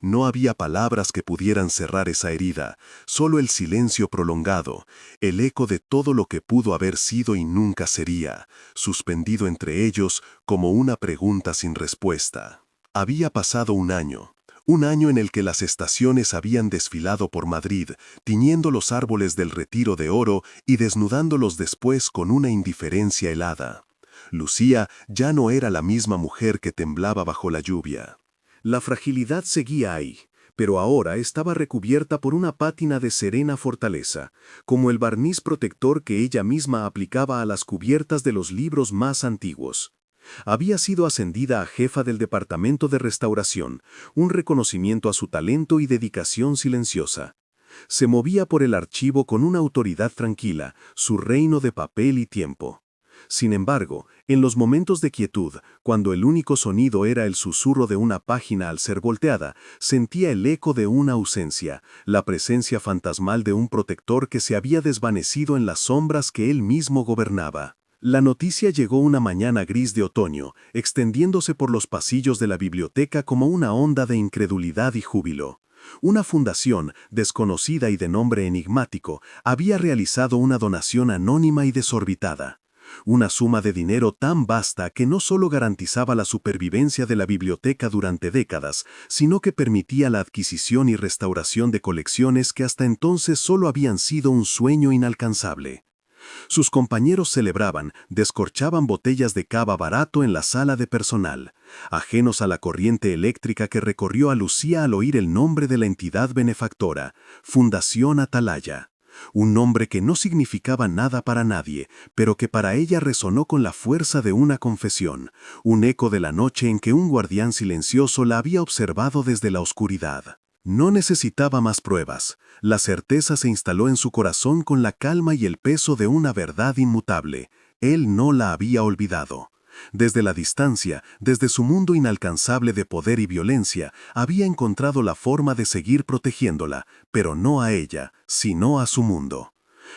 A: No había palabras que pudieran cerrar esa herida, solo el silencio prolongado, el eco de todo lo que pudo haber sido y nunca sería, suspendido entre ellos como una pregunta sin respuesta. Había pasado un año en el que las estaciones habían desfilado por Madrid, tiñendo los árboles del Retiro de oro y desnudándolos después con una indiferencia helada. Lucía ya no era la misma mujer que temblaba bajo la lluvia. La fragilidad seguía ahí, pero ahora estaba recubierta por una pátina de serena fortaleza, como el barniz protector que ella misma aplicaba a las cubiertas de los libros más antiguos. Había sido ascendida a jefa del Departamento de Restauración, un reconocimiento a su talento y dedicación silenciosa. Se movía por el archivo con una autoridad tranquila, su reino de papel y tiempo. Sin embargo, en los momentos de quietud, cuando el único sonido era el susurro de una página al ser volteada, sentía el eco de una ausencia, la presencia fantasmal de un protector que se había desvanecido en las sombras que él mismo gobernaba. La noticia llegó una mañana gris de otoño, extendiéndose por los pasillos de la biblioteca como una onda de incredulidad y júbilo. Una fundación, desconocida y de nombre enigmático, había realizado una donación anónima y desorbitada. Una suma de dinero tan vasta que no solo garantizaba la supervivencia de la biblioteca durante décadas, sino que permitía la adquisición y restauración de colecciones que hasta entonces solo habían sido un sueño inalcanzable. Sus compañeros celebraban, descorchaban botellas de cava barato en la sala de personal, ajenos a la corriente eléctrica que recorrió a Lucía al oír el nombre de la entidad benefactora, Fundación Atalaya. Un nombre que no significaba nada para nadie, pero que para ella resonó con la fuerza de una confesión, un eco de la noche en que un guardián silencioso la había observado desde la oscuridad. No necesitaba más pruebas. La certeza se instaló en su corazón con la calma y el peso de una verdad inmutable. Él no la había olvidado. Desde la distancia, desde su mundo inalcanzable de poder y violencia, había encontrado la forma de seguir protegiéndola, pero no a ella, sino a su mundo.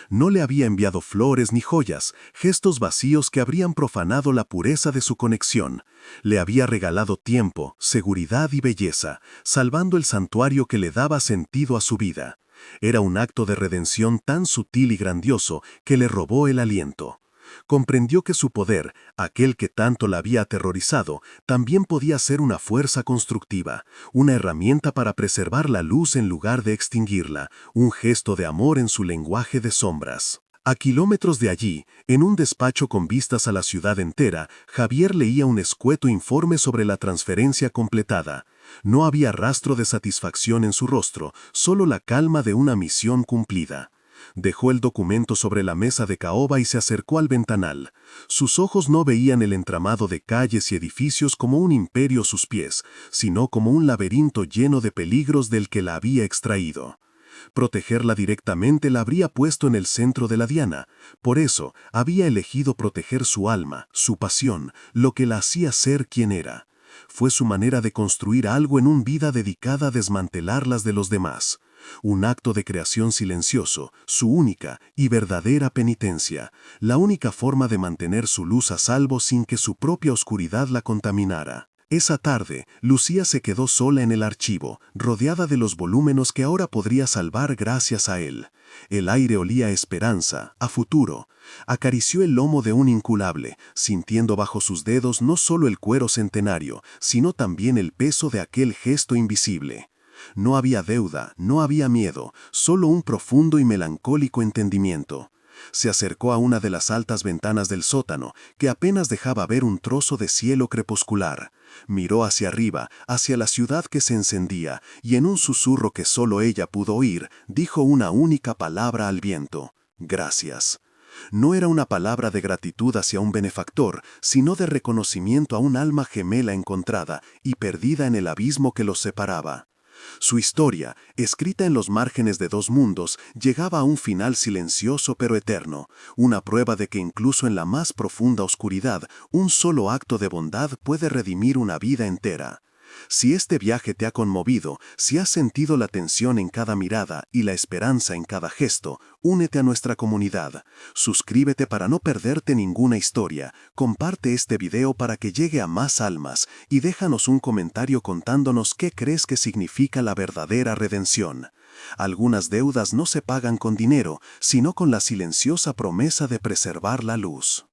B: No le había enviado flores ni joyas, gestos vacíos que habrían profanado la pureza de su conexión. Le había regalado tiempo, seguridad y belleza, salvando el santuario que le daba sentido a su vida. Era un acto de redención tan sutil y grandioso que le robó el aliento. Comprendió que su poder, aquel que tanto la había aterrorizado, también podía ser una fuerza constructiva, una herramienta para preservar la luz en lugar de extinguirla, un gesto de amor en su lenguaje de sombras. A kilómetros de allí, en un despacho con vistas a la ciudad entera, Javier leía un escueto informe sobre la transferencia completada. No había rastro de satisfacción en su rostro, solo la calma de una misión cumplida. Dejó el documento sobre la mesa de caoba y se acercó al ventanal. Sus ojos no veían el entramado de calles y edificios como un imperio a sus pies, sino como un laberinto lleno de peligros del que la había extraído. Protegerla directamente la habría puesto en el centro de la diana. Por eso, había elegido proteger su alma, su pasión, lo que la hacía ser quien era. Fue su manera de construir algo en una vida dedicada a desmantelar las de los demás. Un acto de creación silencioso, su única y verdadera penitencia, la única forma de mantener su luz a salvo sin que su propia oscuridad la contaminara. Esa tarde, Lucía se quedó sola en el archivo, rodeada de los volúmenes que ahora podría salvar gracias a él. El aire olía a esperanza, a futuro. Acarició el lomo de un inculable, sintiendo bajo sus dedos no solo el cuero centenario, sino también el peso de aquel gesto invisible. No había deuda, no había miedo, solo un profundo y melancólico entendimiento. Se acercó a una de las altas ventanas del sótano, que apenas dejaba ver un trozo de cielo crepuscular. Miró hacia arriba, hacia la ciudad que se encendía, y en un susurro que solo ella pudo oír, dijo una única palabra al viento: gracias. No era una palabra de gratitud hacia un benefactor, sino de reconocimiento a un alma gemela encontrada y perdida en el abismo que los separaba. Su historia, escrita en los márgenes de dos mundos, llegaba a un final silencioso pero eterno, una prueba de que incluso en la más profunda oscuridad, un solo acto de bondad puede redimir una vida entera. Si este viaje te ha conmovido, si has sentido la tensión en cada mirada y la esperanza en cada gesto, únete a nuestra comunidad. Suscríbete para no perderte ninguna historia, comparte este video para que llegue a más almas y déjanos un comentario contándonos qué crees que significa la verdadera redención. Algunas deudas no se pagan con dinero, sino con la silenciosa promesa de preservar la luz.